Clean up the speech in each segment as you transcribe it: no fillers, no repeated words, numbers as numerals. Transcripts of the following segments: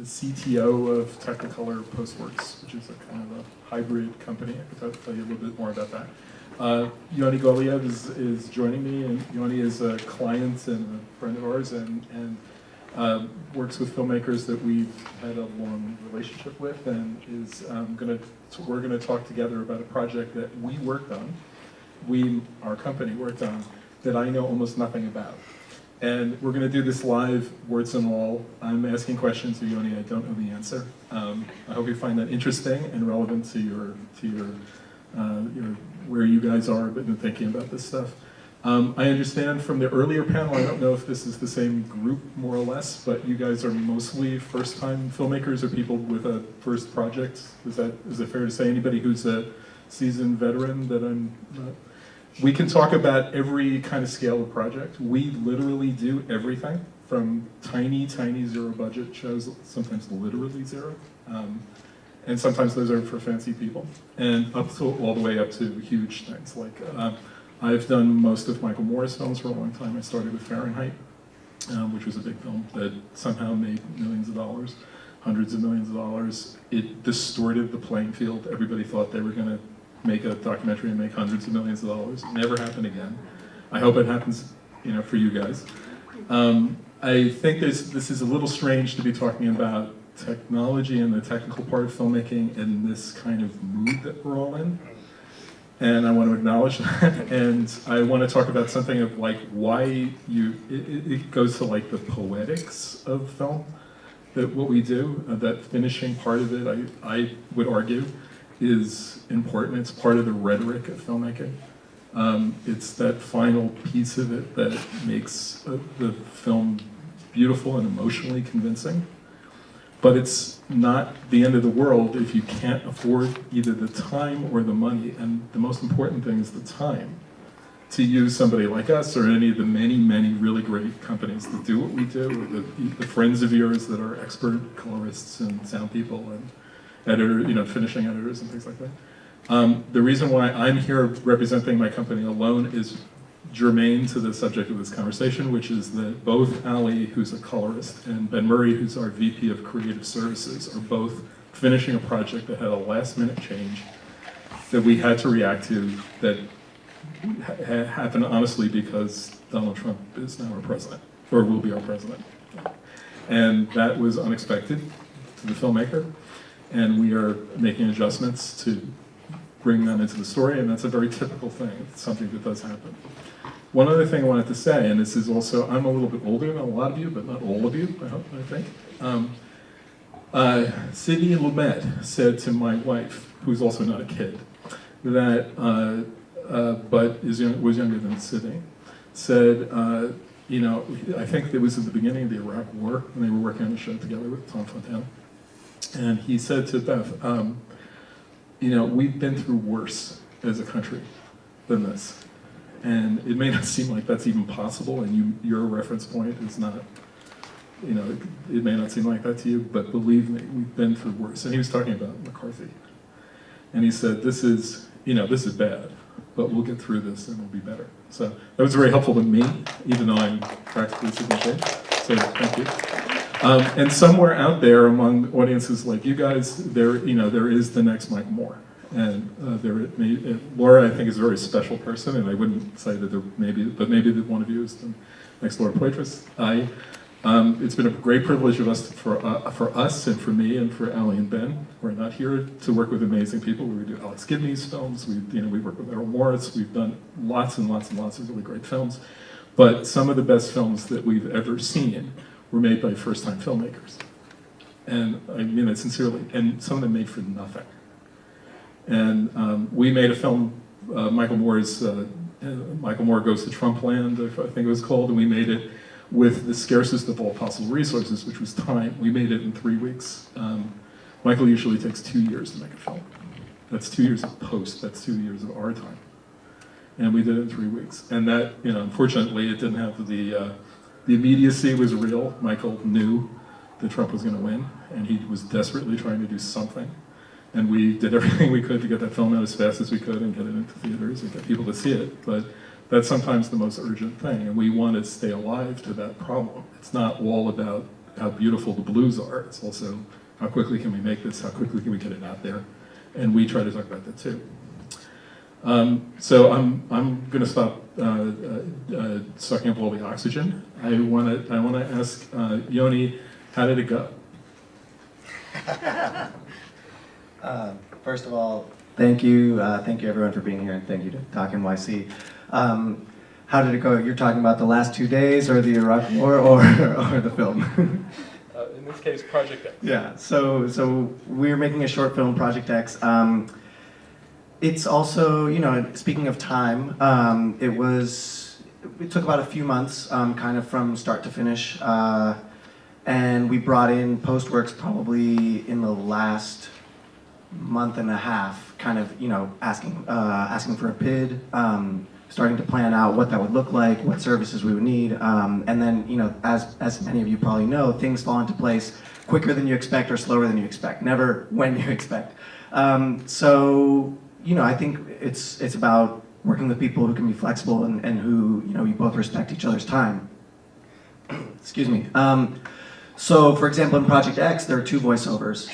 CTO of Technicolor Postworks, which is a kind of a hybrid company. I could tell you a little bit more about that. Yoni Goliev is joining me, and Yoni is a client and a friend of ours, and works with filmmakers that we've had a long relationship with, and is we're gonna talk together about a project that we worked on, our company worked on, that I know almost nothing about. And we're going to do this live, words and all. I'm asking questions to Yoni. I don't know the answer. I hope you find that interesting and relevant to your where you guys are in thinking about this stuff. I understand from the earlier panel, I don't know if this is the same group more or less, but you guys are mostly first-time filmmakers or people with a first project. Is it fair to say? Anybody who's a seasoned veteran that I'm not? We can talk about every kind of scale of project. We literally do everything from tiny, tiny zero budget shows, sometimes literally zero, and sometimes those are for fancy people, and up to all the way up to huge things. Like I've done most of Michael Moore's films for a long time. I started with Fahrenheit, which was a big film that somehow made millions of dollars, hundreds of millions of dollars. It distorted the playing field. Everybody thought they were going to make a documentary and make hundreds of millions of dollars. It never happened again. I hope it happens, for you guys. I think this is a little strange to be talking about technology and the technical part of filmmaking in this kind of mood that we're all in. And I want to acknowledge that. And I want to talk about something of like why it goes to like the poetics of film, that what we do, that finishing part of it, I would argue, is important. It's part of the rhetoric of filmmaking. It's that final piece of it that makes the film beautiful and emotionally convincing. But it's not the end of the world if you can't afford either the time or the money. And the most important thing is the time to use somebody like us or any of the many, many really great companies that do what we do, or the friends of yours that are expert colorists and sound people and finishing editors and things like that. The reason why I'm here representing my company alone is germane to the subject of this conversation, which is that both Ali, who's a colorist, and Ben Murray, who's our VP of Creative Services, are both finishing a project that had a last-minute change that we had to react to, that happened honestly because Donald Trump is now our president, or will be our president. And that was unexpected to the filmmaker. And we are making adjustments to bring that into the story, and that's a very typical thing. It's something that does happen. One other thing I wanted to say, and this is also, I'm a little bit older than a lot of you, but not all of you, I think. Sidney Lumet said to my wife, who's also not a kid, that, but was younger than Sidney, said, I think it was at the beginning of the Iraq War, when they were working on a show together with Tom Fontana. And he said to Beth, we've been through worse as a country than this. And it may not seem like that's even possible, and your reference point is not, it may not seem like that to you, but believe me, we've been through worse. And he was talking about McCarthy. And he said, this is bad, but we'll get through this and we'll be better. So that was very helpful to me, even though I'm practically significant. So thank you. And somewhere out there among audiences like you guys, there is the next Michael Moore. And Laura, I think, is a very special person, and I wouldn't say that maybe that one of you is the next Laura Poitras. It's been a great privilege for us and for me and for Ali and Ben. We're not here to work with amazing people. We do Alex Gibney's films. We work with Errol Morris. We've done lots and lots and lots of really great films. But some of the best films that we've ever seen were made by first-time filmmakers. And I mean it sincerely. And some of them made for nothing. And we made a film, Michael Moore Goes to Trump Land, I think it was called, and we made it with the scarcest of all possible resources, which was time. We made it in 3 weeks. Michael usually takes 2 years to make a film. That's 2 years of post, that's 2 years of our time. And we did it in 3 weeks. And that, unfortunately, it didn't have the immediacy was real. Michael knew that Trump was going to win, and he was desperately trying to do something. And we did everything we could to get that film out as fast as we could and get it into theaters and get people to see it. But that's sometimes the most urgent thing, and we want to stay alive to that problem. It's not all about how beautiful the blues are. It's also how quickly can we make this, how quickly can we get it out there, and we try to talk about that too. So I'm going to stop sucking up all the oxygen. I want to ask Yoni, how did it go? First of all, thank you everyone for being here, and thank you to Talk NYC. How did it go? You're talking about the last 2 days, or the Iraq War, or the film? In this case, Project X. Yeah. So we're making a short film, Project X. It's also, speaking of time, it took about a few months, kind of from start to finish, and we brought in Postworks probably in the last month and a half, kind of, asking for a PID, starting to plan out what that would look like, what services we would need, and then, as many of you probably know, things fall into place quicker than you expect or slower than you expect, never when you expect. I think it's about working with people who can be flexible and who, you both respect each other's time. Excuse me. So, for example, in Project X, there are 2 voiceovers,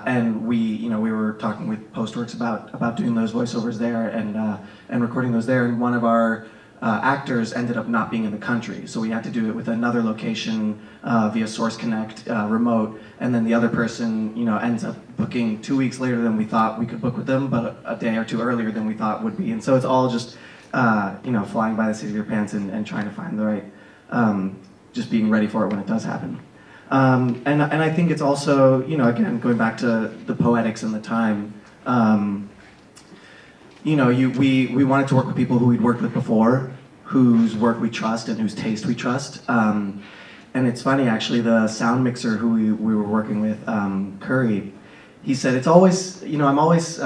and we were talking with Postworks about doing those voiceovers there and recording those there. And one of our actors ended up not being in the country, so we had to do it with another location via Source Connect remote. And then the other person, ends up booking 2 weeks later than we thought we could book with them, but a day or 2 earlier than we thought would be. And so it's all just flying by the seat of your pants and trying to find the right, just being ready for it when it does happen. And I think it's also, again, going back to the poetics and the time, we wanted to work with people who we'd worked with before, whose work we trust and whose taste we trust. And it's funny, actually, the sound mixer who we were working with, Curry, he said, it's always, I'm always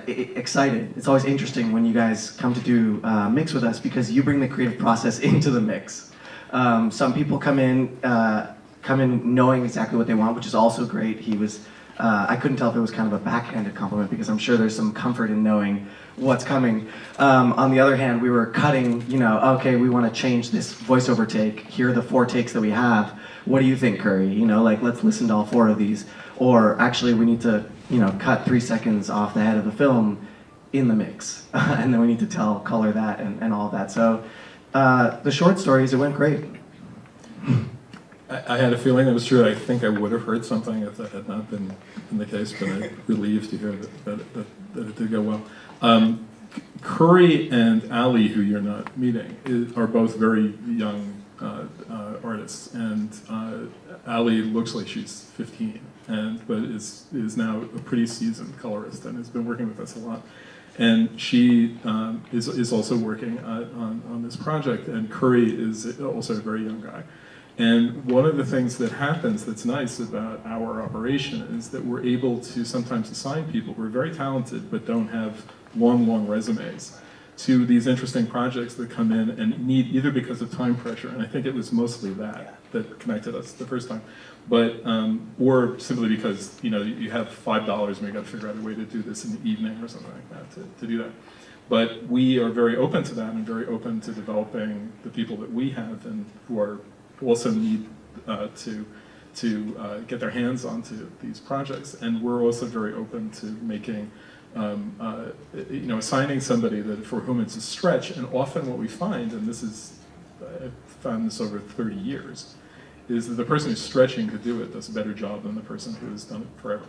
excited. It's always interesting when you guys come to do mix with us, because you bring the creative process into the mix. Some people come in knowing exactly what they want, which is also great. He was, I couldn't tell if it was kind of a backhanded compliment, because I'm sure there's some comfort in knowing what's coming. On the other hand, we were cutting, okay, we want to change this voiceover take. Here are the 4 takes that we have. What do you think, Curry? Let's listen to all 4 of these. Or actually, we need to, cut 3 seconds off the head of the film in the mix. And then we need to color that and all of that. So the short stories, it went great. I had a feeling that was true. I think I would have heard something if that had not been the case, but I'm relieved to hear that it did go well. Curry and Ali, who you're not meeting, are both very young artists, and Ali looks like she's 15, but is now a pretty seasoned colorist and has been working with us a lot. And she is also working on this project, and Curry is also a very young guy. And one of the things that happens that's nice about our operation is that we're able to sometimes assign people who are very talented but don't have long resumes to these interesting projects that come in and need, either because of time pressure, and I think it was mostly that connected us the first time, but or simply because you have $5 and you got to figure out a way to do this in the evening or something like that to do that. But we are very open to that and very open to developing the people that we have and who also need to get their hands onto these projects, and we're also very open to making, assigning somebody for whom it's a stretch. And often what we find, and I've found this over 30 years, is that the person who's stretching to do it does a better job than the person who has done it forever.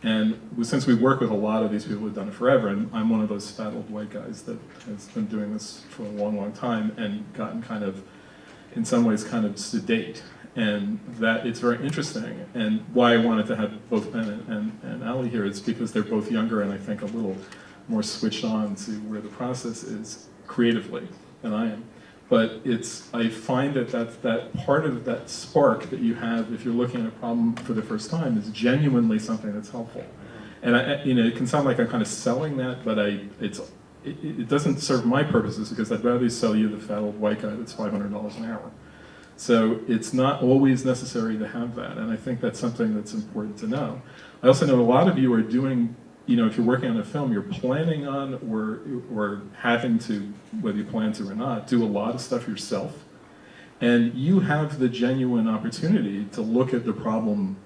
And since we work with a lot of these people who've done it forever, and I'm one of those fat old white guys that has been doing this for a long time and gotten kind of, in some ways, kind of sedate, and that it's very interesting. And why I wanted to have both Ben and Ali here is because they're both younger and I think a little more switched on to where the process is creatively than I am. But I find that part of that spark that you have if you're looking at a problem for the first time is genuinely something that's helpful. And it can sound like I'm kind of selling that, but it doesn't serve my purposes, because I'd rather sell you the fat old white guy that's $500 an hour. So it's not always necessary to have that, and I think that's something that's important to know. I also know a lot of you are doing, if you're working on a film, you're planning on or having to, whether you plan to or not, do a lot of stuff yourself. And you have the genuine opportunity to look at the problem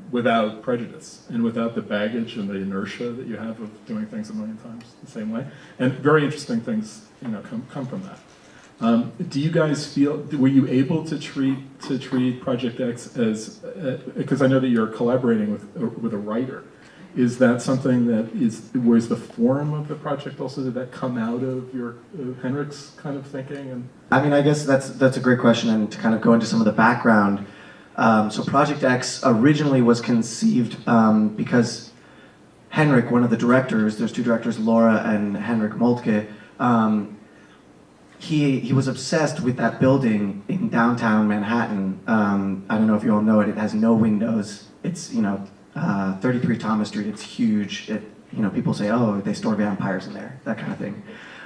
without prejudice and without the baggage and the inertia that you have of doing things a million times the same way. And very interesting things, come from that. Do you guys feel, were you able to treat Project X as, because I know that you're collaborating with a writer, is that something that where's the form of the project also, did that come out of your Henrik's kind of thinking? And I mean, I guess that's a great question, and to kind of go into some of the background. So Project X originally was conceived because Henrik, one of the directors, there's two directors, Laura and Henrik Moltke, he was obsessed with that building in downtown Manhattan. I don't know if you all know it. It has no windows. It's 33 Thomas Street. It's huge. People say, oh, they store vampires in there, that kind of thing.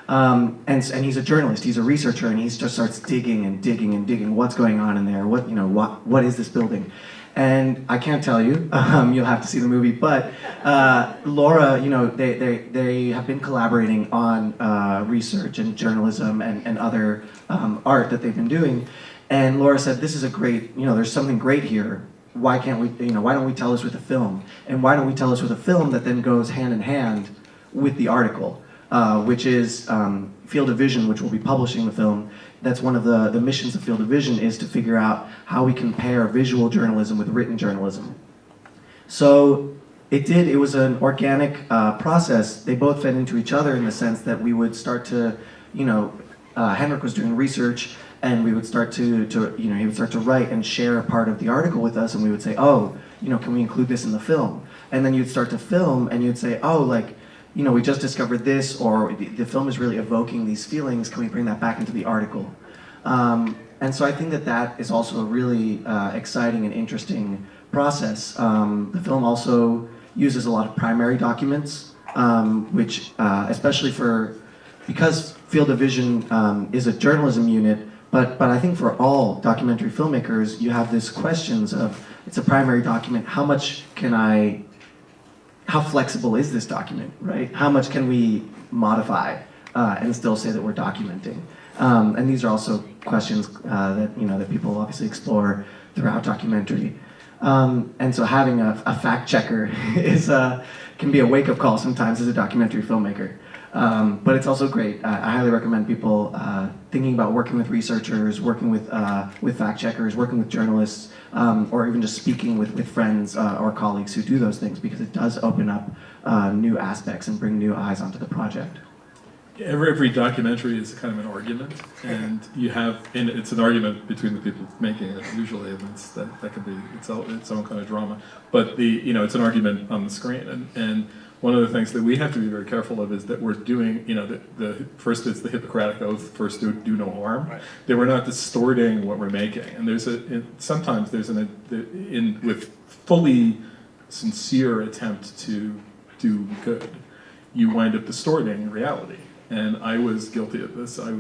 And he's a journalist. He's a researcher, and he just starts digging and digging and digging. What's going on in there? What is this building? And I can't tell you. You'll have to see the movie. But Laura, they have been collaborating on research and journalism and other art that they've been doing. And Laura said, "This is a great. There's something great here. Why can't we? Why don't we tell us with a film? And why don't we tell us with a film that then goes hand in hand with the article, which is Field of Vision, which will be publishing the film." That's one of the missions of Field of Vision, is to figure out how we can pair visual journalism with written journalism. So it was an organic process. They both fed into each other in the sense that we would start to, Henrik was doing research, and we would start to he would start to write and share a part of the article with us, and we would say, oh, can we include this in the film? And then you'd start to film, and you'd say, oh, we just discovered this, or the film is really evoking these feelings, can we bring that back into the article? And so I think that is also a really exciting and interesting process. The film also uses a lot of primary documents, which especially because Field of Vision is a journalism unit, but I think for all documentary filmmakers, you have these questions of, it's a primary document, how flexible is this document, right? How much can we modify and still say that we're documenting? And these are also questions that people obviously explore throughout documentary. And so having a fact checker can be a wake-up call sometimes as a documentary filmmaker. But it's also great. I highly recommend people thinking about working with researchers, working with fact checkers, working with journalists, or even just speaking with friends or colleagues who do those things, because it does open up new aspects and bring new eyes onto the project. Every documentary is kind of an argument, and it's an argument between the people making it usually, and that can be its own kind of drama. But it's an argument on the screen, and one of the things that we have to be very careful of is that we're doing, the first it's the Hippocratic Oath, first do no harm. Right. That we're not distorting what we're making, and sometimes with fully sincere attempt to do good, you wind up distorting reality. And I was guilty of this. I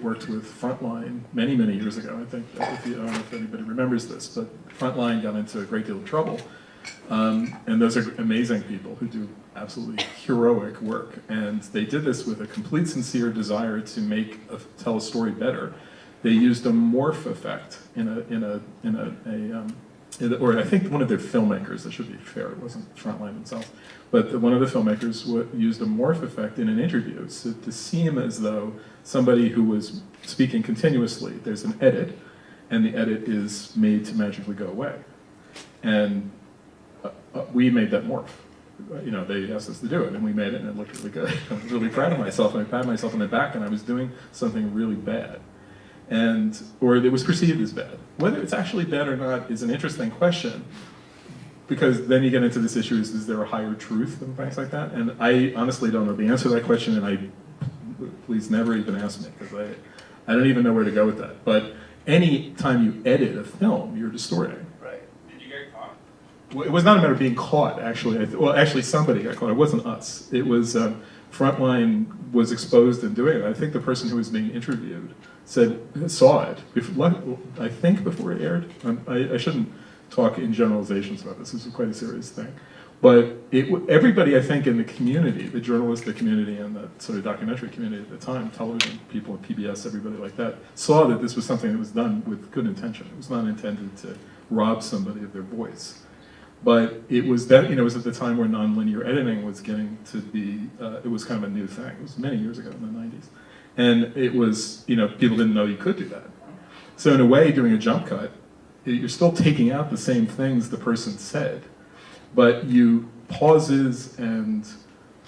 worked with Frontline many, many years ago. I don't know if anybody remembers this, but Frontline got into a great deal of trouble. And those are amazing people who do absolutely heroic work. And they did this with a complete sincere desire to tell a story better. They used a morph effect or I think one of their filmmakers, that should be fair, it wasn't Frontline themselves, but one of the filmmakers used a morph effect in an interview to seem as though somebody who was speaking continuously, there's an edit, and the edit is made to magically go away. And we made that morph. They asked us to do it, and we made it, and it looked really good. I was really proud of myself, and I patted myself on the back, and I was doing something really bad. Or it was perceived as bad. Whether it's actually bad or not is an interesting question, because then you get into this issue, is there a higher truth and things like that? And I honestly don't know the answer to that question, and please never even ask me, because I don't even know where to go with that. But any time you edit a film, you're distorting. Right. Did you get caught? Well, it was not a matter of being caught, actually. Actually, somebody got caught. It wasn't us. It was Frontline was exposed in doing it. I think the person who was being interviewed saw it, I think before it aired. I shouldn't talk in generalizations about this. This is quite a serious thing. But everybody, I think, in the community, the journalistic community and the sort of documentary community at the time, television people at PBS, everybody like that, saw that this was something that was done with good intention. It was not intended to rob somebody of their voice. But it was that, it was at the time where nonlinear editing was getting to be, it was kind of a new thing. It was many years ago in the 90s. And it was, people didn't know you could do that. So in a way, doing a jump cut, you're still taking out the same things the person said, but you pauses and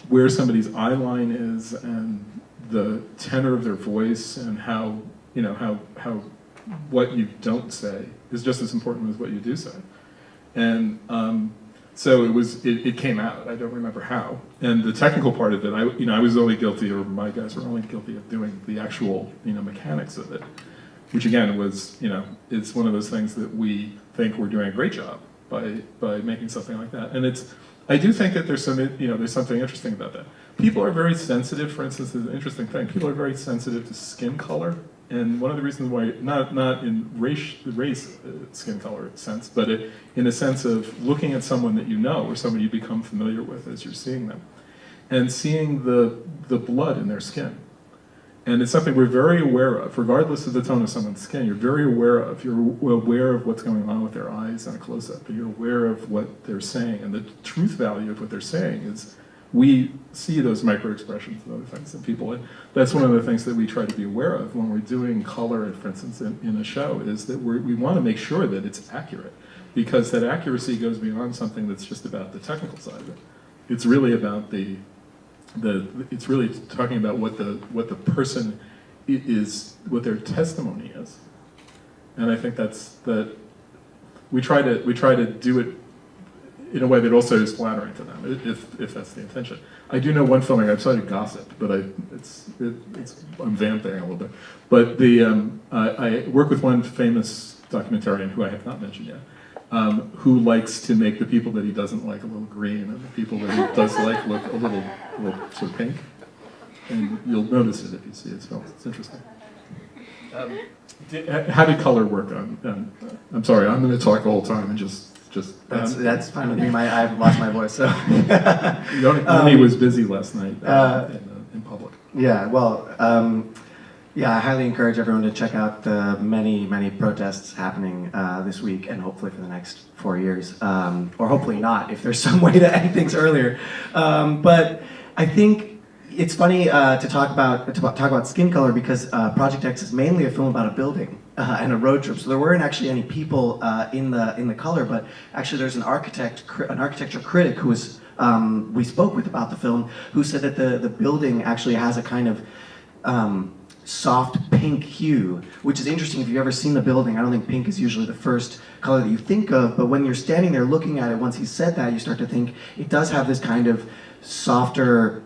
where somebody's eye line is and the tenor of their voice and how what you don't say is just as important as what you do say. And so it came out. I don't remember how. And the technical part of it, I was only guilty, or my guys were only guilty of doing the actual mechanics of it, which again was it's one of those things that we think we're doing a great job by making something like that. And I do think that there's something interesting about that. People are very sensitive. For instance, it's an interesting thing. People are very sensitive to skin color. And one of the reasons why, not in race skin color sense, but in a sense of looking at someone that you know or someone you become familiar with as you're seeing them, and seeing the blood in their skin. And it's something we're very aware of, regardless of the tone of someone's skin. You're very aware of. You're aware of what's going on with their eyes in a close-up, and you're aware of what they're saying. And the truth value of what they're saying is we see those micro-expressions and other things in people. And that's one of the things that we try to be aware of when we're doing color, for instance, in a show, is that we want to make sure that it's accurate, because that accuracy goes beyond something that's just about the technical side of it. It's really about it's really talking about what the person is, what their testimony is. And I think that we try to do it in a way that also is flattering to them, if that's the intention. I do know one filmmaker. I've cited gossip, but I'm vamping a little bit. But I work with one famous documentarian who I have not mentioned yet, who likes to make the people that he doesn't like a little green, and the people that he does like look a little sort of pink. And you'll notice it if you see his films. It's interesting. How did color work on? I'm sorry, I'm going to talk the whole time and just. That's fine with me. I've lost my voice, so. Yoni was busy last night in public. Yeah, well, I highly encourage everyone to check out the many, many protests happening this week, and hopefully for the next 4 years, or hopefully not, if there's some way to end things earlier. But I think it's funny to talk about skin color, because Project X is mainly a film about a building and a road trip. So there weren't actually any people in the color, but actually there's an architecture critic who was we spoke with about the film, who said that the building actually has a kind of soft pink hue, which is interesting. If you've ever seen the building, I don't think pink is usually the first color that you think of, but when you're standing there looking at it, once he said that, you start to think it does have this kind of softer,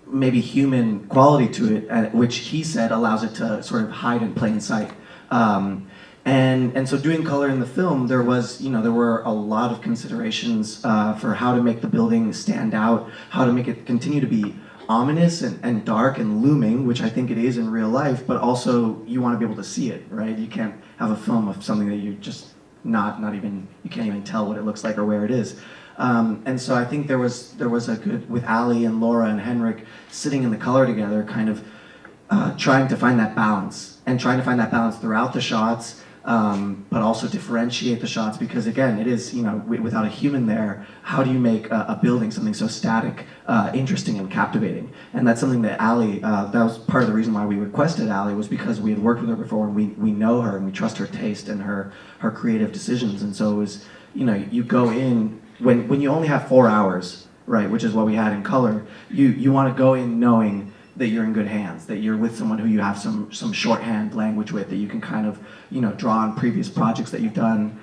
maybe human quality to it, which he said allows it to sort of hide in plain sight. And so doing color in the film, there were a lot of considerations for how to make the building stand out, how to make it continue to be ominous and dark and looming, which I think it is in real life, but also you want to be able to see it, right? You can't have a film of something that you just you can't even tell what it looks like or where it is. And so I think there was a good, with Ali and Laura and Henrik sitting in the color together, kind of trying to find that balance, and trying to find that balance throughout the shots, but also differentiate the shots, because again, it is, without a human there, how do you make a building, something so static, interesting and captivating? And that's something that Ali, that was part of the reason why we requested Ali, was because we had worked with her before, and we know her and we trust her taste and her creative decisions. And so it was, you go in, when you only have 4 hours, right, which is what we had in color, you want to go in knowing that you're in good hands, that you're with someone who you have some shorthand language with, that you can kind of, draw on previous projects that you've done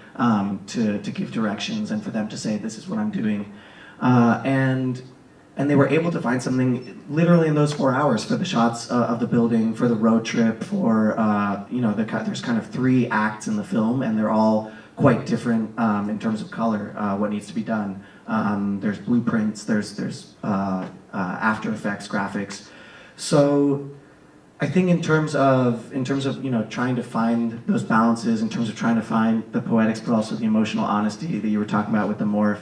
to give directions, and for them to say, this is what I'm doing. And they were able to find something literally in those 4 hours for the shots of the building, for the road trip, for, there's kind of 3 acts in the film, and they're all quite different in terms of color, what needs to be done. There's blueprints, there's After Effects graphics. So I think in terms of trying to find those balances, in terms of trying to find the poetics, but also the emotional honesty that you were talking about with the morph,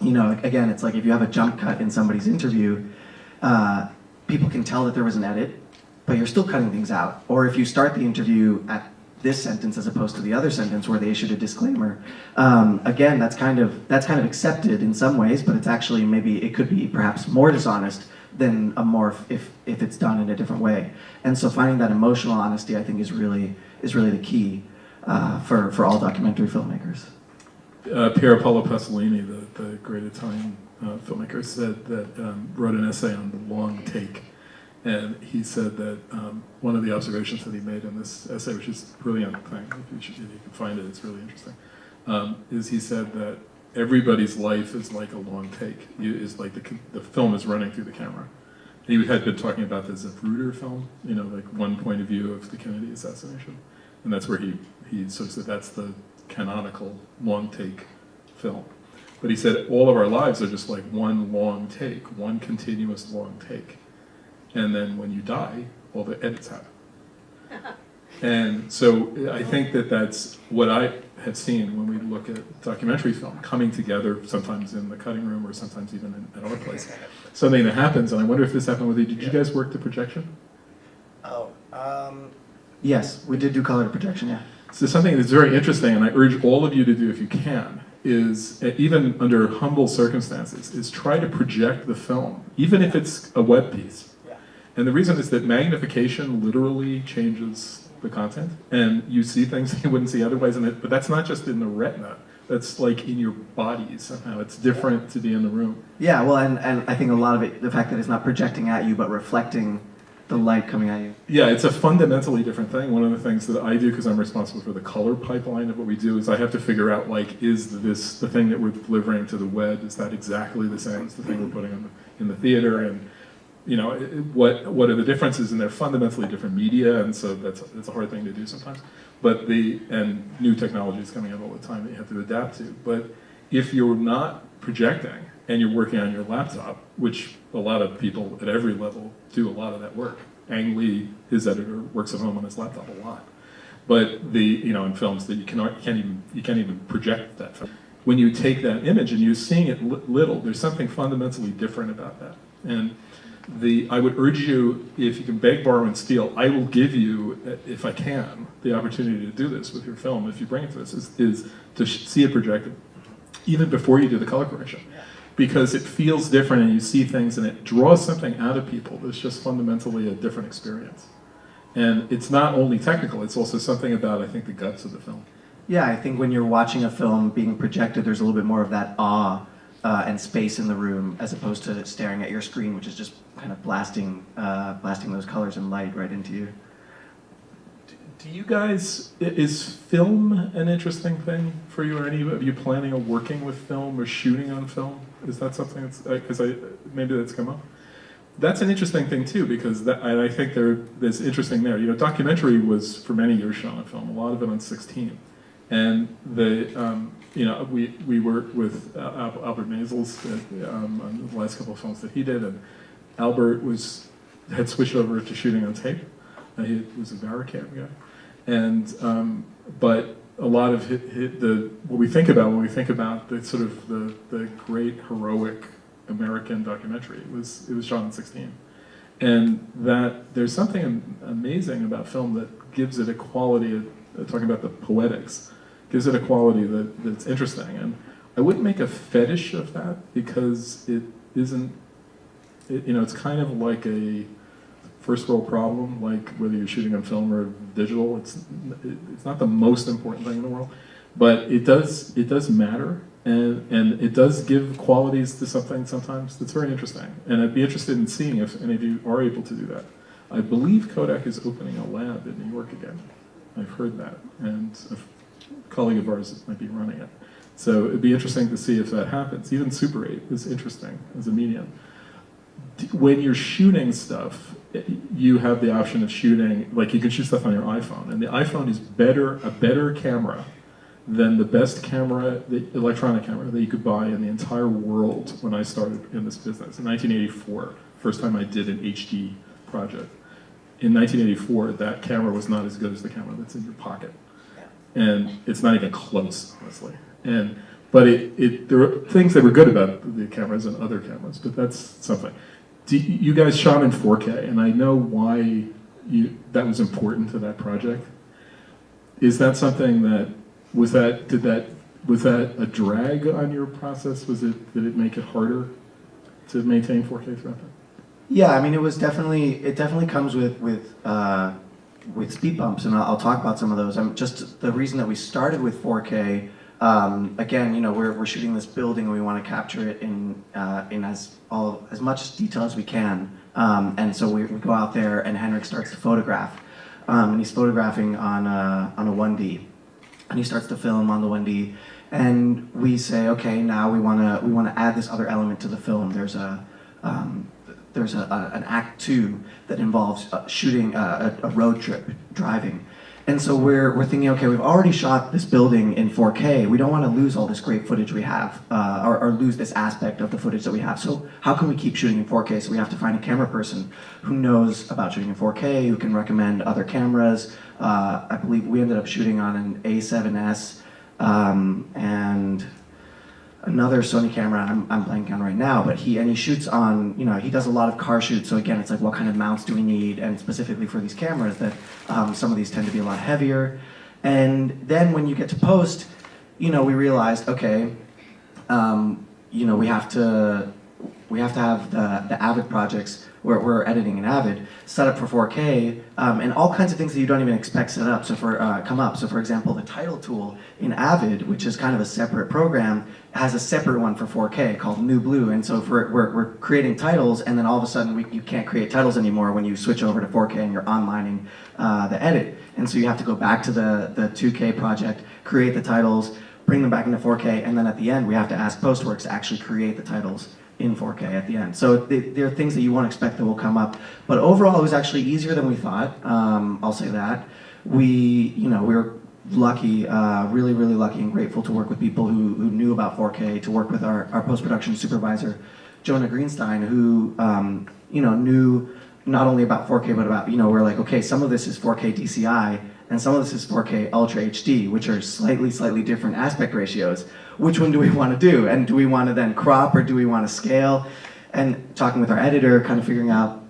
you know, again, it's like if you have a jump cut in somebody's interview, people can tell that there was an edit, but you're still cutting things out. Or if you start the interview at this sentence as opposed to the other sentence where they issued a disclaimer, again, that's kind of accepted in some ways, but it's actually maybe it could be perhaps more dishonest than a more if it's done in a different way. And so finding that emotional honesty, I think, is really the key for all documentary filmmakers. Pier Paolo Pasolini, the great Italian filmmaker, said that wrote an essay on the long take, and he said that one of the observations that he made in this essay, which is a brilliant thing, if you can find it, it's really interesting, is he said that everybody's life is like a long take. Is like the film is running through the camera. He had been talking about the Zapruder film, you know, like one point of view of the Kennedy assassination, and that's where he sort of said that's the canonical long take film. But he said all of our lives are just like one long take, one continuous long take. And then when you die, all the edits happen. And so I think that that's what I have seen when we look at documentary film coming together, sometimes in the cutting room or sometimes even at our place. Something that happens, and I wonder if this happened with you. Did you guys work the projection? Oh, yes, we did do color to projection, yeah. So something that's very interesting, and I urge all of you to do if you can, is even under humble circumstances, is try to project the film, even if it's a web piece. Yeah. And the reason is that magnification literally changes the content, and you see things that you wouldn't see otherwise in it, but that's not just in the retina, that's like in your body somehow. It's different to be in the room. Yeah, well, and I think a lot of it, the fact that it's not projecting at you, but reflecting the light coming at you. Yeah, it's a fundamentally different thing. One of the things that I do, because I'm responsible for the color pipeline of what we do, is I have to figure out, like, is this the thing that we're delivering to the web, is that exactly the same as the thing we're putting in the theater? And, you know, what are the differences? And they're fundamentally different media, and so that's a hard thing to do sometimes. But and new technology is coming out all the time that you have to adapt to. But if you're not projecting, and you're working on your laptop, which a lot of people at every level do a lot of that work. Ang Lee, his editor, works at home on his laptop a lot. But in films that you can't even project that film. When you take that image and you're seeing it little, there's something fundamentally different about that. And I would urge you, if you can beg, borrow, and steal, I will give you, if I can, the opportunity to do this with your film, if you bring it to us, is to see it projected, even before you do the color correction. Because it feels different and you see things and it draws something out of people that's just fundamentally a different experience. And it's not only technical, it's also something about, I think, the guts of the film. Yeah, I think when you're watching a film being projected, there's a little bit more of that awe and space in the room as opposed to staring at your screen, which is just kind of blasting those colors and light right into you. Do you guys, is film an interesting thing for you, or any of you planning on working with film or shooting on film? Is that something that's, because maybe that's come up? That's an interesting thing too, because I think there's interesting there. You know, documentary was for many years shown on film, a lot of it on 16. And we worked with Albert Maysles on the last couple of films that he did, and Albert had switched over to shooting on tape. He was a Varicam guy. And but a lot of what we think about when we think about the sort of the great heroic American documentary, it was shot in 16, and that there's something amazing about film that gives it a quality. Talking about the poetics, gives it a quality that's interesting. And I wouldn't make a fetish of that because it isn't. It's kind of like a first world problem, like whether you're shooting on film or digital. It's not the most important thing in the world, but it does matter, and it does give qualities to something sometimes that's very interesting. And I'd be interested in seeing if any of you are able to do that. I believe Kodak is opening a lab in New York again. I've heard that, and a colleague of ours might be running it. So it'd be interesting to see if that happens. Even Super 8 is interesting as a medium. When you're shooting stuff, you have the option of shooting, like you can shoot stuff on your iPhone, and the iPhone is a better camera than the best camera, the electronic camera that you could buy in the entire world when I started in this business. In 1984, first time I did an HD project. In 1984, that camera was not as good as the camera that's in your pocket. And it's not even close, honestly. But there were things that were good about the cameras and other cameras, but that's something. You guys shot in 4K, and I know why that was important to that project. Is that something was that a drag on your process? Did it make it harder to maintain 4K throughout that? Yeah, I mean, it definitely comes with speed bumps, and I'll talk about some of those. Just the reason that we started with 4K, again, we're shooting this building and we want to capture it in as much detail as we can. And so we go out there and Henrik starts to photograph, and he's photographing on a 1D, and he starts to film on the 1D, and we say, okay, now we want to add this other element to the film. There's an act 2 that involves shooting a road trip, driving. And so we're thinking, okay, we've already shot this building in 4K. We don't want to lose all this great footage we have, or lose this aspect of the footage that we have. So how can we keep shooting in 4K? So we have to find a camera person who knows about shooting in 4K, who can recommend other cameras. I believe we ended up shooting on an A7S and another Sony camera I'm blanking on right now, but he shoots on, he does a lot of car shoots, so again, it's like, what kind of mounts do we need? And specifically for these cameras, that some of these tend to be a lot heavier. And then when you get to post, we realized, okay, we have to have the Avid projects where we're editing in Avid set up for 4K, and all kinds of things that you don't even expect set up. So come up. So for example, the title tool in Avid, which is kind of a separate program, has a separate one for 4K called New Blue. And so we're creating titles, and then all of a sudden you can't create titles anymore when you switch over to 4K and you're onlining the edit. And so you have to go back to the 2K project, create the titles, bring them back into 4K, and then at the end we have to ask Postworks to actually create the titles in 4K at the end. So there are things that you won't expect that will come up. But overall, it was actually easier than we thought. I'll say that. We were lucky, really, really lucky and grateful to work with people who knew about 4K, to work with our post-production supervisor, Jonah Greenstein, who knew not only about 4K, but about, we're like, okay, some of this is 4K DCI, and some of this is 4K Ultra HD, which are slightly different aspect ratios. Which one do we want to do? And do we want to then crop, or do we want to scale? And talking with our editor, kind of figuring out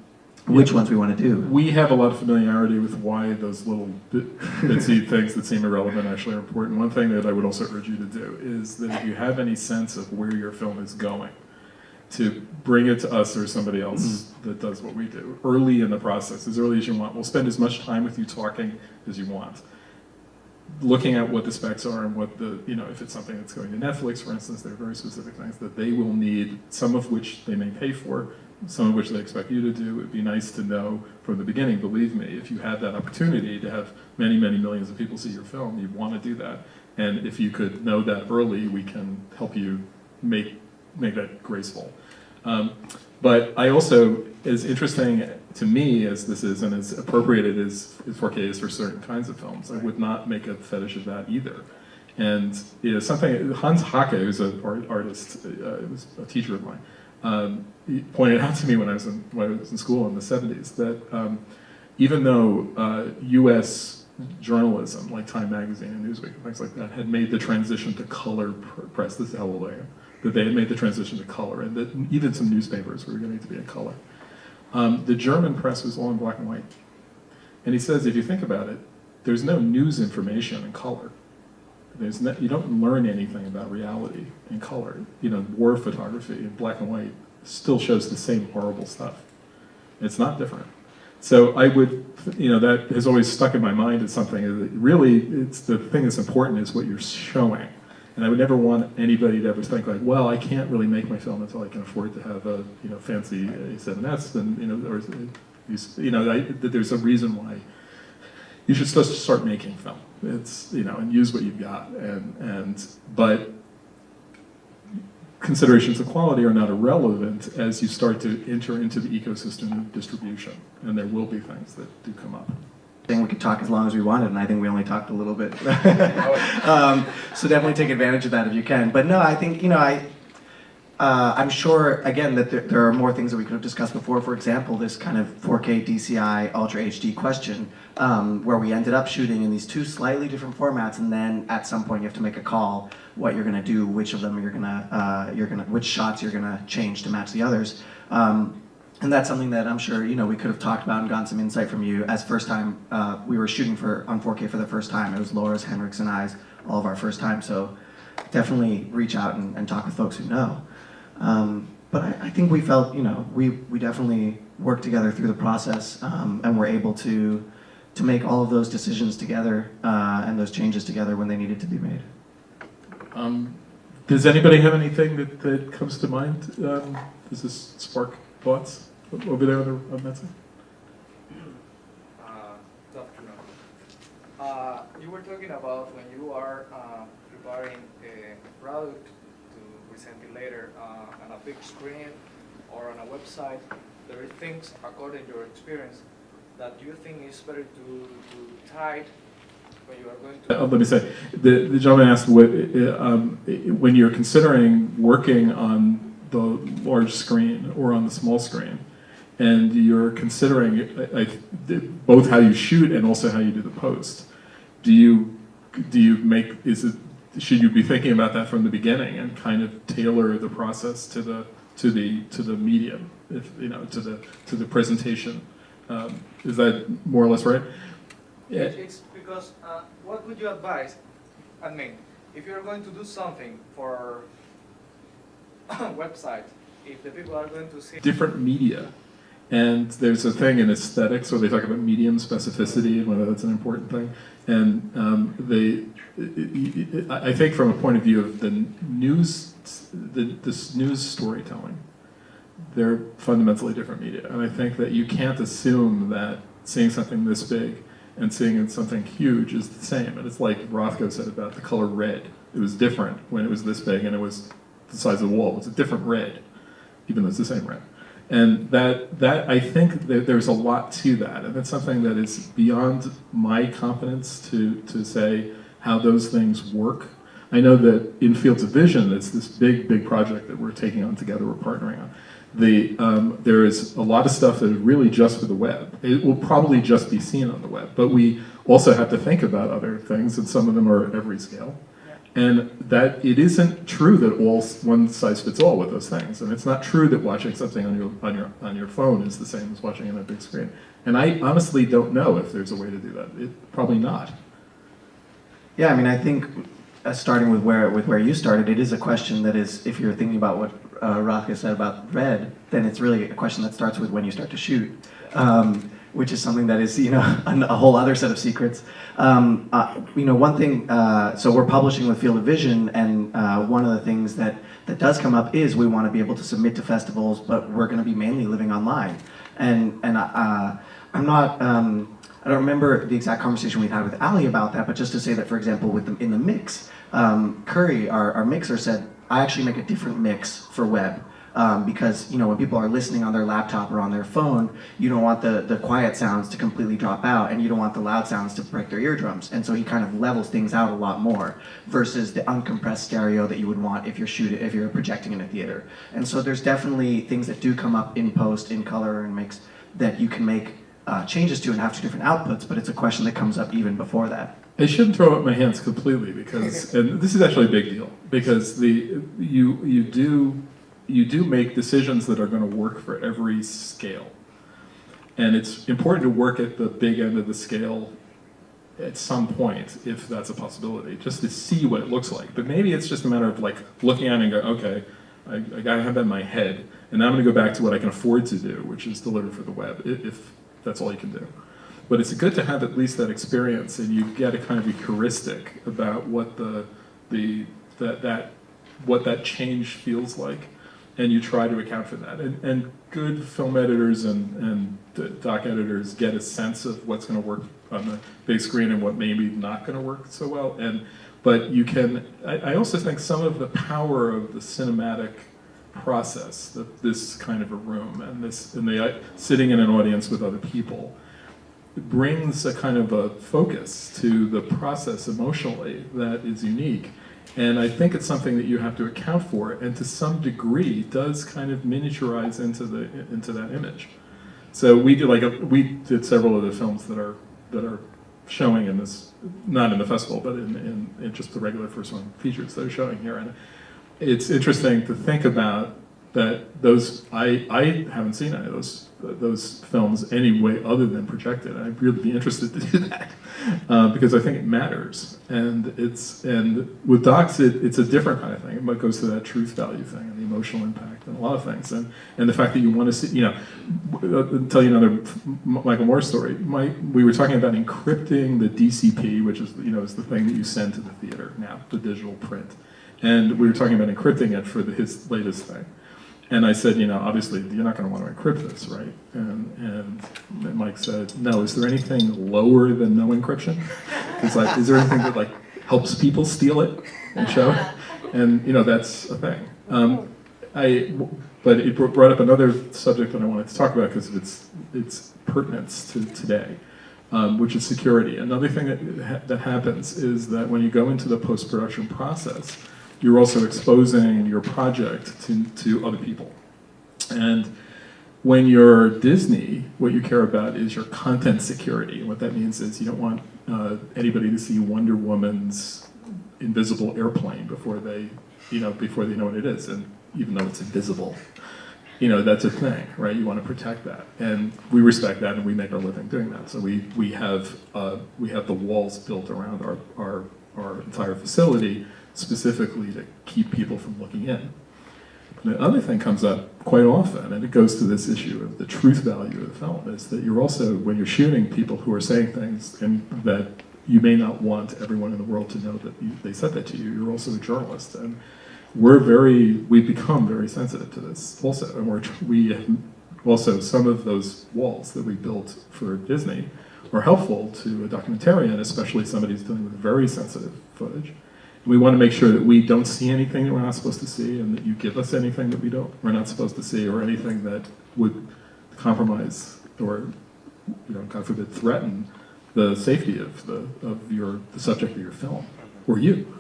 which ones we want to do. We have a lot of familiarity with why those little bitsy things that seem irrelevant actually are important. One thing that I would also urge you to do is that if you have any sense of where your film is going, to bring it to us or somebody else that does what we do early in the process, as early as you want. We'll spend as much time with you talking as you want, looking at what the specs are and what if it's something that's going to Netflix, for instance, there are very specific things that they will need, some of which they may pay for, some of which they expect you to do. It'd be nice to know from the beginning, believe me, if you had that opportunity to have many, many millions of people see your film, you'd want to do that. And if you could know that early, we can help you make that graceful. But I also, as interesting to me as this is, and as appropriate as 4K is for certain kinds of films, I would not make a fetish of that either. And something, Hans Hake, who's an artist, was a teacher of mine, he pointed out to me when I was in school in the 70s that even though U.S. journalism, like Time Magazine and Newsweek and things like that, had made the transition to color press, this is how old I am, that they had made the transition to color, and that even some newspapers were going to be in color. The German press was all in black and white. And he says, if you think about it, there's no news information in color. You don't learn anything about reality in color. War photography in black and white still shows the same horrible stuff. It's not different. So I would, that has always stuck in my mind as something that really, it's the thing that's important is what you're showing. And I would never want anybody to ever think like, well, I can't really make my film until I can afford to have a fancy A7S, and that there's a reason why you should start making film. It's and use what you've got, but considerations of quality are not irrelevant as you start to enter into the ecosystem of distribution, and there will be things that do come up. We could talk as long as we wanted, and I think we only talked a little bit. So definitely take advantage of that if you can. But no, I think I'm sure, again, that there are more things that we could have discussed before. For example, this kind of 4K DCI Ultra HD question, where we ended up shooting in these two slightly different formats, and then at some point you have to make a call what you're going to do, which of them which shots you're going to change to match the others. And that's something that I'm sure we could have talked about and gotten some insight from you as first time we were shooting on 4K for the first time. It was Laura's, Henrik's, and I's all of our first time. So definitely reach out and talk with folks who know. But I think we felt we definitely worked together through the process and were able to make all of those decisions together and those changes together when they needed to be made. Does anybody have anything that comes to mind? Does this spark thoughts over there on that side? Good afternoon. You were talking about when you are preparing a product to present it later on a big screen or on a website, there are things, according to your experience, that you think is better to type when you are going to... Let me say, the gentleman asked when you're considering working on the large screen or on the small screen, and you're considering both how you shoot and also how you do the post. Do you should you be thinking about that from the beginning and kind of tailor the process to the medium, to the presentation? Is that more or less right? Yeah. It's because what would you advise? I mean, if you're going to do something for website, if the people are going to see different media, and there's a thing in aesthetics where they talk about medium specificity and whether that's an important thing, and I think from a point of view of the news, this news storytelling, they're fundamentally different media, and I think that you can't assume that seeing something this big and seeing something huge is the same. And it's like Rothko said about the color red. It was different when it was this big and it was the size of the wall. It's a different red, even though it's the same red. And that I think that there's a lot to that, and that's something that is beyond my competence to say how those things work. I know that in Fields of Vision, it's this big project that we're taking on together, we're partnering on. There is a lot of stuff that is really just for the web. It will probably just be seen on the web, but we also have to think about other things, and some of them are every scale. And that it isn't true that one size fits all with those things, and it's not true that watching something on your phone is the same as watching it on a big screen. And I honestly don't know if there's a way to do that. Probably not. Yeah, I mean, I think starting with where you started, it is a question that is, if you're thinking about what Rothko said about red, then it's really a question that starts with when you start to shoot. Which is something that is, a whole other set of secrets. One thing, so we're publishing with Field of Vision, and one of the things that does come up is we want to be able to submit to festivals, but we're going to be mainly living online. And I'm not, I don't remember the exact conversation we had with Ali about that, but just to say that, for example, in the mix, Curry, our mixer, said, I actually make a different mix for web. Because when people are listening on their laptop or on their phone, you don't want the quiet sounds to completely drop out, and you don't want the loud sounds to break their eardrums. And so he kind of levels things out a lot more versus the uncompressed stereo that you would want if you're projecting in a theater. And so there's definitely things that do come up in post, in color and mix, that you can make changes to and have two different outputs, but it's a question that comes up even before that. I shouldn't throw up my hands completely because, and this is actually a big deal, because you do make decisions that are going to work for every scale. And it's important to work at the big end of the scale at some point, if that's a possibility, just to see what it looks like. But maybe it's just a matter of looking at it and go, okay, I gotta have that in my head, and now I'm gonna go back to what I can afford to do, which is deliver for the web, if that's all you can do. But it's good to have at least that experience, and you get a kind of a heuristic about what what that change feels like. And you try to account for that. And good film editors and doc editors get a sense of what's going to work on the big screen and what maybe not going to work so well. But you can, I also think some of the power of the cinematic process, this kind of a room, and sitting in an audience with other people, brings a kind of a focus to the process emotionally that is unique. And I think it's something that you have to account for, and to some degree does kind of miniaturize into that image. So we did several of the films that are showing in this, not in the festival, but in just the regular first one features that are showing here. And it's interesting to think about that those, I haven't seen any of those films any way other than projected. I'd really be interested to do that because I think it matters. And with docs, it's a different kind of thing. It goes to that truth value thing and the emotional impact and a lot of things. And the fact that you want to see, I'll tell you another Michael Moore story. We were talking about encrypting the DCP, which is is the thing that you send to the theater now, the digital print. And we were talking about encrypting it for his latest thing. And I said, obviously you're not going to want to encrypt this, right? And Mike said, no, is there anything lower than no encryption? It's like, is there anything that helps people steal it and show it? And that's a thing. But it brought up another subject that I wanted to talk about because of its pertinence to today, which is security. Another thing that happens is that when you go into the post-production process, you're also exposing your project to other people. And when you're Disney, what you care about is your content security. And what that means is you don't want anybody to see Wonder Woman's invisible airplane before they know what it is. And even though it's invisible, that's a thing, right? You want to protect that. And we respect that and we make our living doing that. So we have the walls built around our entire facility specifically to keep people from looking in. The other thing comes up quite often, and it goes to this issue of the truth value of the film, is that you're also, when you're shooting people who are saying things and that you may not want everyone in the world to know that they said that to you, you're also a journalist. And we've become very sensitive to this also. And we also, some of those walls that we built for Disney are helpful to a documentarian, especially somebody who's dealing with very sensitive footage. We want to make sure that we don't see anything that we're not supposed to see, and that you give us anything that we're not supposed to see, or anything that would compromise or, God forbid, threaten the safety of the subject of your film or you.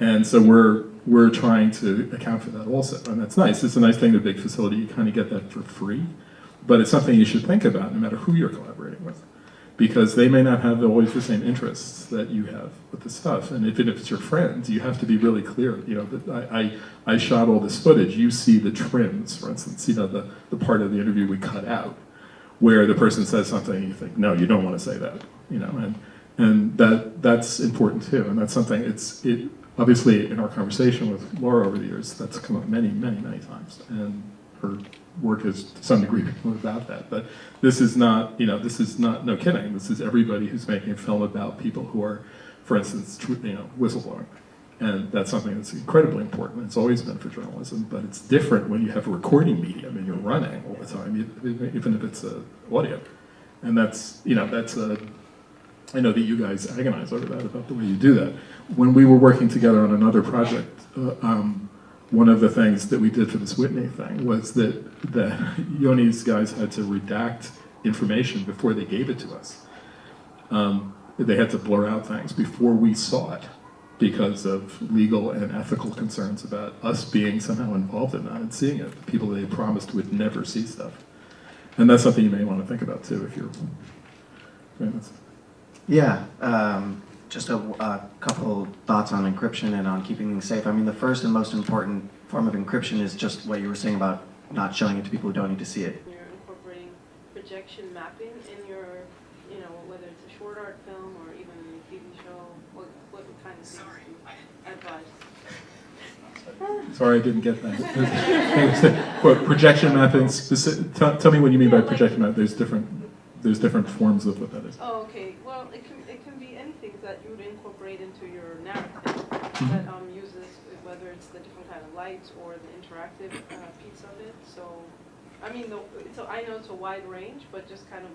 And so we're trying to account for that also, and that's nice. It's a nice thing to a big facility. You kind of get that for free, but it's something you should think about no matter who you're collaborating with, because they may not have always the same interests that you have with the stuff. And even if it's your friends, you have to be really clear. That I shot all this footage. You see the trims, for instance. The part of the interview we cut out, where the person says something, and you think, no, you don't want to say that. And that's important too. And that's something. It obviously in our conversation with Laura over the years, that's come up many, many, many times. And her work is to some degree about that, but this is not no kidding. This is everybody who's making a film about people who are, for instance, whistleblowing, and that's something that's incredibly important. It's always been for journalism, but it's different when you have a recording medium and you're running all the time, even if it's audio, and that's I know that you guys agonize over that, about the way you do that. When we were working together on another project. One of the things that we did for this Whitney thing was that Yoni's guys had to redact information before they gave it to us. They had to blur out things before we saw it because of legal and ethical concerns about us being somehow involved in that and seeing it. The people they promised would never see stuff. And that's something you may want to think about too if you're... Yeah. Just a couple thoughts on encryption and on keeping things safe. I mean, the first and most important form of encryption is just what you were saying about not showing it to people who don't need to see it. You're incorporating projection mapping in your, whether it's a short art film or even a TV show, what kind of things do you advise? Sorry, I didn't get that. Quote, projection mapping, tell me what you mean by projection mapping. There's different forms of what that is. Oh, okay. Well, it can be anything that you would incorporate into your narrative that uses, whether it's the different kind of lights or the interactive piece of it. So, I mean, I know it's a wide range, but just kind of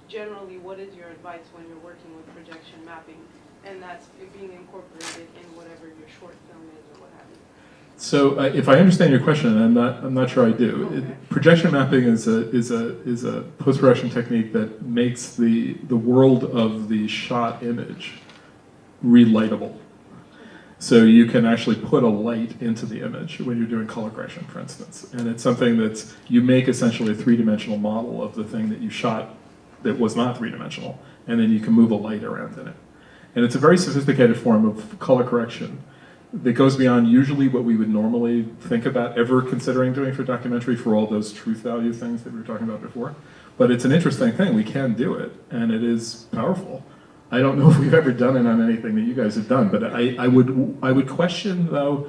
generally, what is your advice when you're working with projection mapping, and that's being incorporated in whatever your short film is or what have you? So, if I understand your question, and I'm not sure I do. Okay. Projection mapping is a post-production technique that makes the world of the shot image relightable. So you can actually put a light into the image when you're doing color correction, for instance. And it's something that's, you make essentially a three-dimensional model of the thing that you shot that was not three-dimensional, and then you can move a light around in it. And it's a very sophisticated form of color correction that goes beyond usually what we would normally think about ever considering doing for documentary for all those truth value things that we were talking about before. But it's an interesting thing. We can do it, and it is powerful. I don't know if we've ever done it on anything that you guys have done, but I would question, though,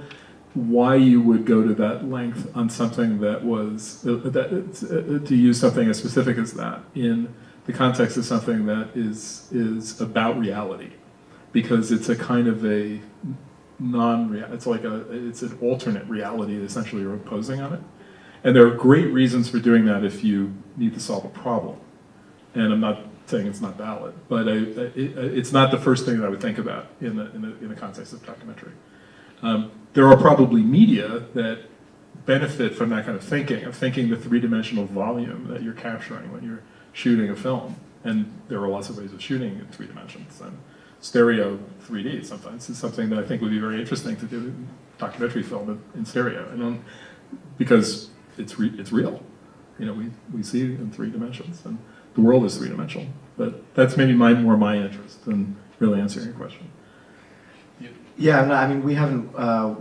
why you would go to that length on something that was, to use something as specific as that in the context of something that is about reality. Because it's a kind of a it's an alternate reality that essentially you're imposing on it. And there are great reasons for doing that if you need to solve a problem. And I'm not saying it's not valid, but it's not the first thing that I would think about in the context of documentary. There are probably media that benefit from that kind of thinking the three-dimensional volume that you're capturing when you're shooting a film. And there are lots of ways of shooting in 3 dimensions. And stereo 3D sometimes is something that I think would be very interesting to do in documentary film in stereo. And because it's real. You know, we see it in 3 dimensions. And the world is 3-dimensional, but that's maybe more my interest than really answering your question. Yeah, no, I mean, we haven't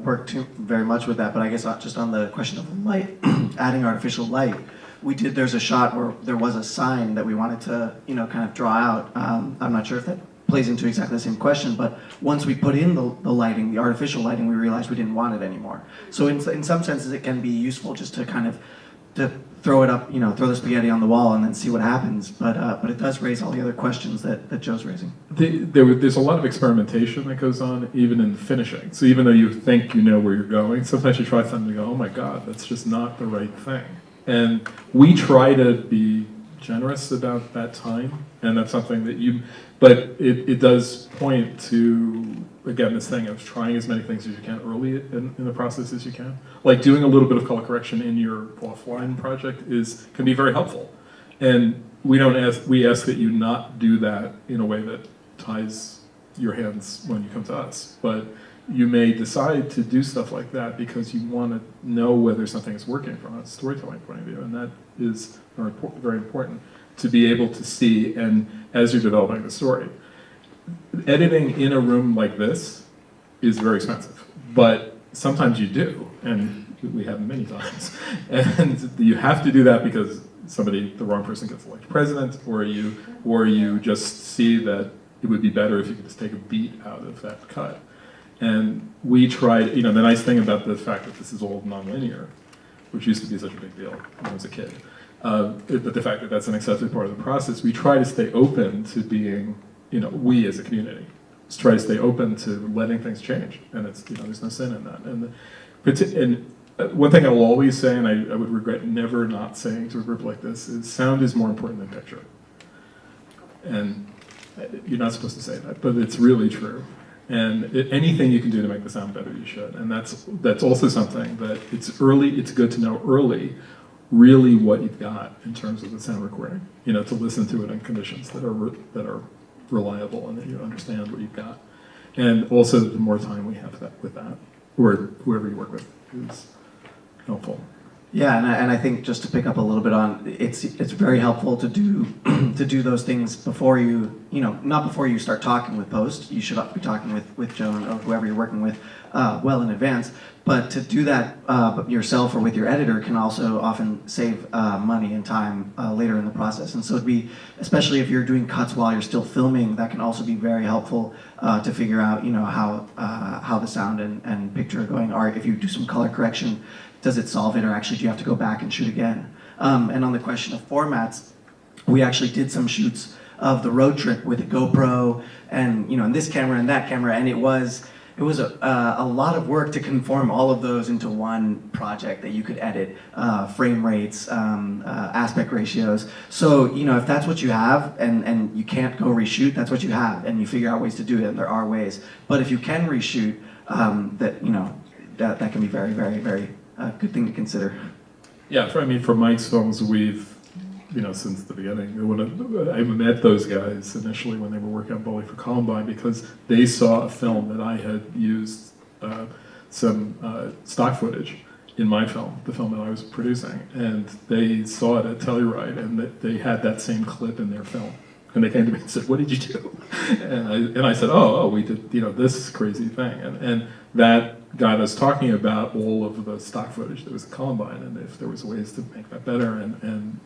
worked very much with that, but I guess just on the question of light, adding artificial light, there's a shot where there was a sign that we wanted to, kind of draw out. I'm not sure if that plays into exactly the same question, but once we put in the lighting, the artificial lighting, we realized we didn't want it anymore. So in some senses, it can be useful just to kind of to throw it up, throw the spaghetti on the wall and then see what happens. But it does raise all the other questions that Joe's raising. There's a lot of experimentation that goes on even in finishing. So even though you think you know where you're going, sometimes you try something and go, oh my God, that's just not the right thing. And we try to be generous about that time, and that's something that but it does point to, again, this thing of trying as many things as you can early in the process as you can. Like doing a little bit of color correction in your offline project can be very helpful. And we ask that you not do that in a way that ties your hands when you come to us. But you may decide to do stuff like that because you want to know whether something is working from a storytelling point of view, and that is very important to be able to see, and as you're developing the story. Editing in a room like this is very expensive, but sometimes you do, and we have many times. And you have to do that because the wrong person gets elected president, or you just see that it would be better if you could just take a beat out of that cut. And we tried, the nice thing about the fact that this is all nonlinear, which used to be such a big deal when I was a kid, but the fact that that's an accepted part of the process, we try to stay open to being, we as a community, just try to stay open to letting things change. And it's, there's no sin in that. And one thing I will always say, and I would regret never not saying to a group like this, is sound is more important than picture. And you're not supposed to say that, but it's really true. And anything you can do to make the sound better, you should. And that's also something that it's good to know early really what you've got in terms of the sound recording. To listen to it in conditions that are reliable and that you understand what you've got. And also, the more time we have with that, or whoever you work with, is helpful. Yeah, and I think just to pick up a little bit on, it's very helpful to do those things before you, not before you start talking with post. You should be talking with Joe or whoever you're working with well in advance. But to do that yourself or with your editor can also often save money and time later in the process. And so it'd be, especially if you're doing cuts while you're still filming, that can also be very helpful to figure out, how the sound and picture are going. Or if you do some color correction, does it solve it, or actually do you have to go back and shoot again? And on the question of formats, we actually did some shoots of the road trip with a GoPro and and this camera and that camera, and it was a lot of work to conform all of those into one project that you could edit, frame rates, aspect ratios. So if that's what you have and you can't go reshoot, that's what you have, and you figure out ways to do it, and there are ways. But if you can reshoot, that can be very, very, very good thing to consider. Yeah, for Mike's films, we've, since the beginning, when I met those guys initially when they were working on Bully for Columbine, because they saw a film that I had used some stock footage in my film, the film that I was producing, and they saw it at Telluride, and they had that same clip in their film. And they came to me and said, "What did you do?" And I said, "Oh, we did, this crazy thing." And that got us talking about all of the stock footage that was at Columbine, and if there was ways to make that better. And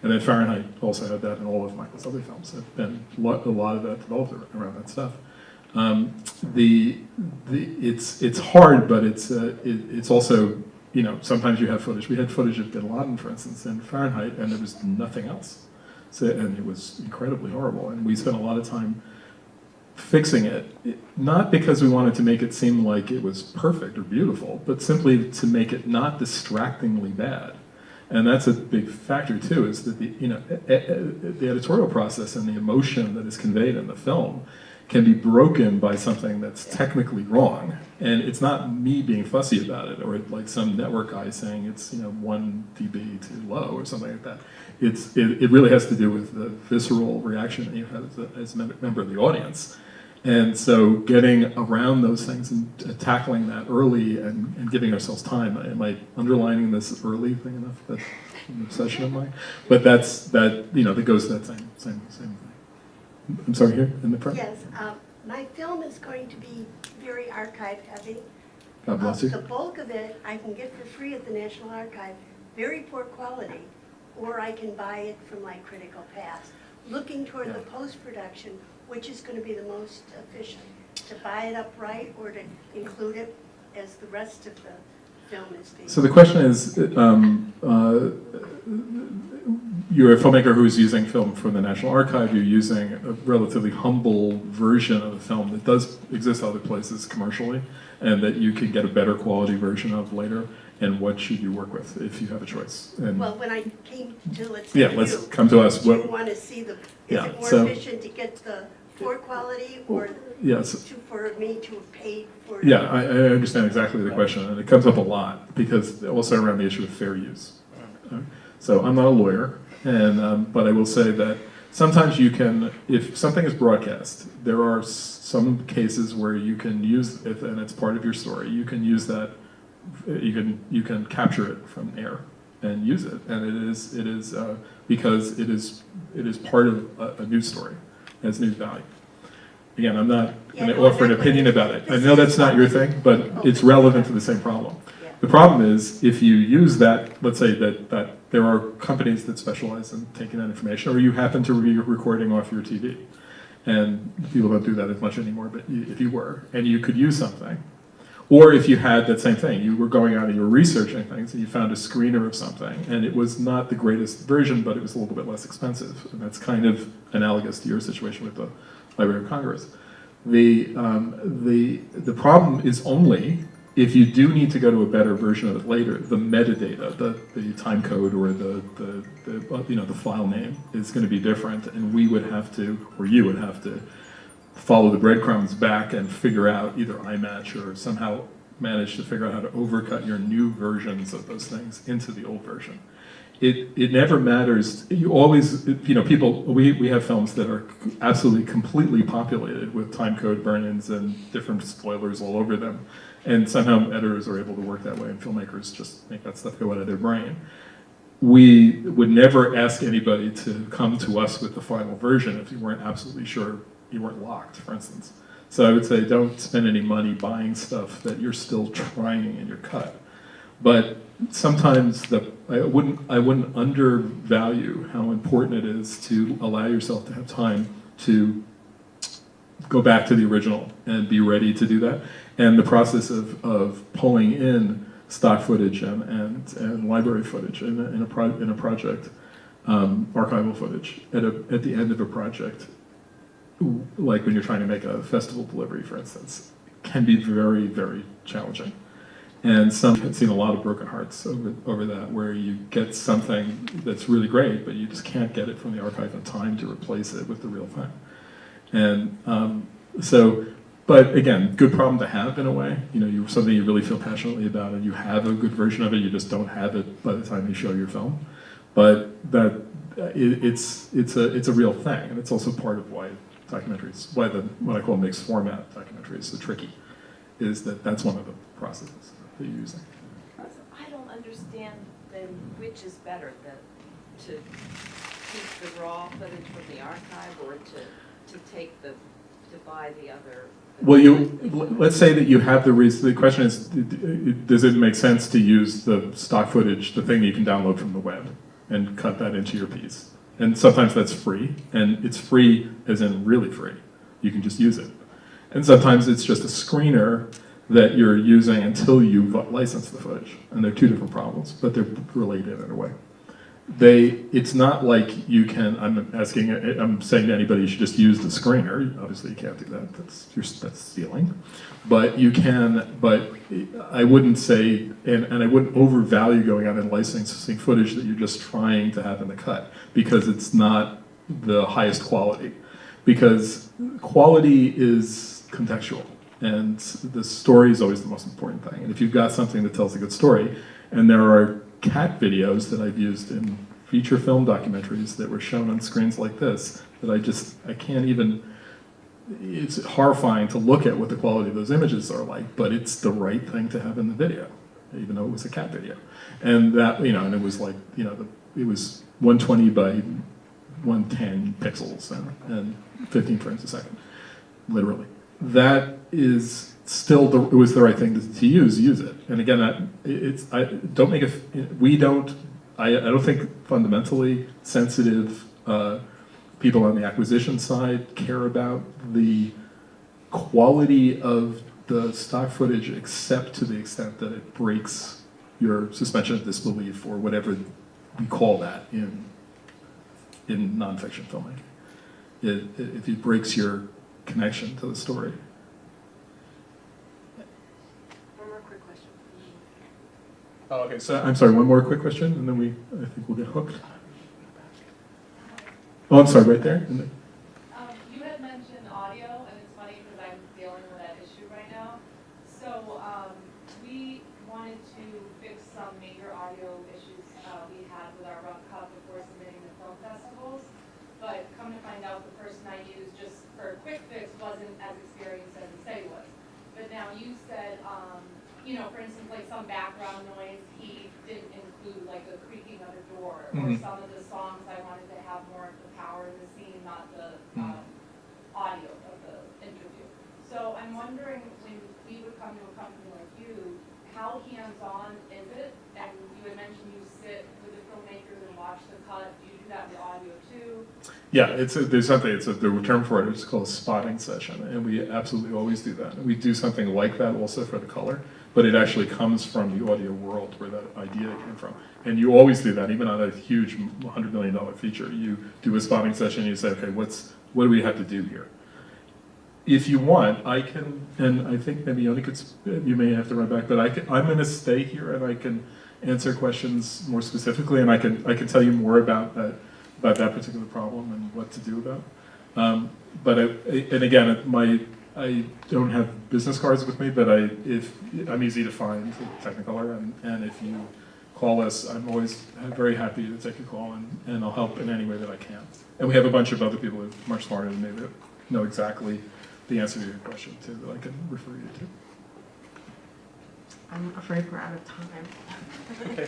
then Fahrenheit also had that in all of Michael's other films, and a lot of that developed around that stuff. It's hard, but it's also, sometimes you have footage. We had footage of Bin Laden, for instance, in Fahrenheit, and there was nothing else. So, and it was incredibly horrible, and we spent a lot of time fixing it, not because we wanted to make it seem like it was perfect or beautiful, but simply to make it not distractingly bad. And that's a big factor too, is that the editorial process and the emotion that is conveyed in the film can be broken by something that's technically wrong. And it's not me being fussy about it, or like some network guy saying it's 1 dB too low or something like that. It really has to do with the visceral reaction that you have as a member of the audience. And so getting around those things and tackling that early and giving ourselves time. Am I underlining this early thing enough? That's an obsession of mine. But that goes to that same thing. I'm sorry, here in the front. Yes, my film is going to be very archive heavy. God bless you. The bulk of it I can get for free at the National Archive, very poor quality, or I can buy it from like Critical Pass. Looking toward the post-production, which is going to be the most efficient, to buy it upright or to include it as the rest of the film is being. So the question is, you're a filmmaker who's using film from the National Archive, you're using a relatively humble version of the film that does exist other places commercially, and that you can get a better quality version of later, and what should you work with if you have a choice? And Well, when I came to, let's come to us. do you want to see is it more so- efficient to get the poor quality or Yes. for me to have paid for? Yeah, I understand exactly the question, and it comes up a lot, because also around the issue of fair use. So I'm not a lawyer, but I will say that sometimes you can, if something is broadcast, there are some cases where you can use it, and it's part of your story, you can use that, you can capture it from air and use it, and it is because it is part of a news story, it has news value. Again, I'm not going to offer an opinion about it. I know that's not your thing, but it's relevant to the same problem. The problem is, if you use that, let's say that there are companies that specialize in taking that information, or you happen to be recording off your TV, and people don't do that as much anymore, but if you were, and you could use something, or if you had that same thing, you were going out and you were researching things, and you found a screener of something, and it was not the greatest version, but it was a little bit less expensive, and that's kind of analogous to your situation with the Library of Congress. The problem is only if you do need to go to a better version of it later, the metadata, the time code or the file name is going to be different, and we would have to, or you would have to, follow the breadcrumbs back and figure out either iMatch or somehow manage to figure out how to overcut your new versions of those things into the old version. It never matters. You always, people, we have films that are absolutely completely populated with time code burn-ins and different spoilers all over them. And somehow editors are able to work that way, and filmmakers just make that stuff go out of their brain. We would never ask anybody to come to us with the final version if you weren't absolutely sure you weren't locked, for instance. So I would say don't spend any money buying stuff that you're still trying in your cut. But sometimes I wouldn't undervalue how important it is to allow yourself to have time to go back to the original and be ready to do that. And the process of pulling in stock footage and library footage in a project, archival footage at the end of a project, like when you're trying to make a festival delivery, for instance, can be very, very challenging. And some have seen a lot of broken hearts over that, where you get something that's really great, but you just can't get it from the archive in time to replace it with the real thing. And but again, good problem to have in a way. You're something you really feel passionately about, and you have a good version of it. You just don't have it by the time you show your film. But it's a real thing, and it's also part of why documentaries, what I call mixed format documentaries, are tricky. is that that's one of the processes that you're using. I don't understand then which is better, to keep the raw footage from the archive or to take to buy the other. Well, let's say that you have the reason. The question is, does it make sense to use the stock footage, the thing that you can download from the web, and cut that into your piece? And sometimes that's free, and it's free as in really free. You can just use it. And sometimes it's just a screener that you're using until you license the footage. And they're two different problems, but they're related in a way. It's not like you can, I'm saying to anybody you should just use the screener. Obviously you can't do that, that's stealing. But you can, but I wouldn't say, and I wouldn't overvalue going out and licensing footage that you're just trying to have in the cut, because it's not the highest quality. Because quality is contextual, and the story is always the most important thing. And if you've got something that tells a good story, and there are cat videos that I've used in feature film documentaries that were shown on screens like this, that I can't even, it's horrifying to look at what the quality of those images are like, but it's the right thing to have in the video, even though it was a cat video. And that, and it was like, it was 120 by 110 pixels and 15 frames a second, literally. That is still it was the right thing to use it. And again, I don't think fundamentally sensitive people on the acquisition side care about the quality of the stock footage, except to the extent that it breaks your suspension of disbelief, or whatever we call that in nonfiction filmmaking. If it breaks your connection to the story. One more quick question. Oh, okay, so I'm sorry, one more quick question, and then I think we'll get hooked. Oh, I'm sorry, right there. You had mentioned audio, and it's funny because I'm dealing with that issue right now. So we wanted to fix some major audio issues we had with our rough cut before submitting to film festivals. But come to find out, the person I used just for a quick fix wasn't as experienced as he said he was. But now you said, for instance, like some background noise, he didn't include like the creaking of a door, or some of the songs I wanted to have more of the power in the scene, not the audio of the interview. So I'm wondering, when we would come to a company like you, how hands-on is it? And you had mentioned you sit with the filmmakers and watch the cut. Do you do that with audio too? Yeah, the term for it is called a spotting session, and we absolutely always do that. We do something like that also for the color, but it actually comes from the audio world where that idea came from. And you always do that, even on a huge $100 million feature. You do a spotting session, and you say, okay, what do we have to do here? If you want, I can, and I think maybe Yoni you may have to run back, but I'm going to stay here, and I can answer questions more specifically, and I can tell you more about that particular problem and what to do about. And again, I don't have business cards with me, but I'm easy to find at Technicolor, and if you call us, I'm always very happy to take a call, and I'll help in any way that I can. And we have a bunch of other people who are much smarter than me that know exactly the answer to your question too, that I can refer you to. I'm afraid we're out of time. Okay.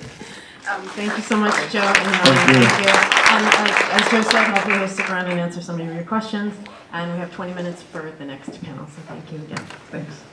Thank you so much, Joe. And, Thank you. thank you. As Joe said, hopefully he'll stick around and answer some of your questions. And we have 20 minutes for the next panel, so thank you again. Thanks.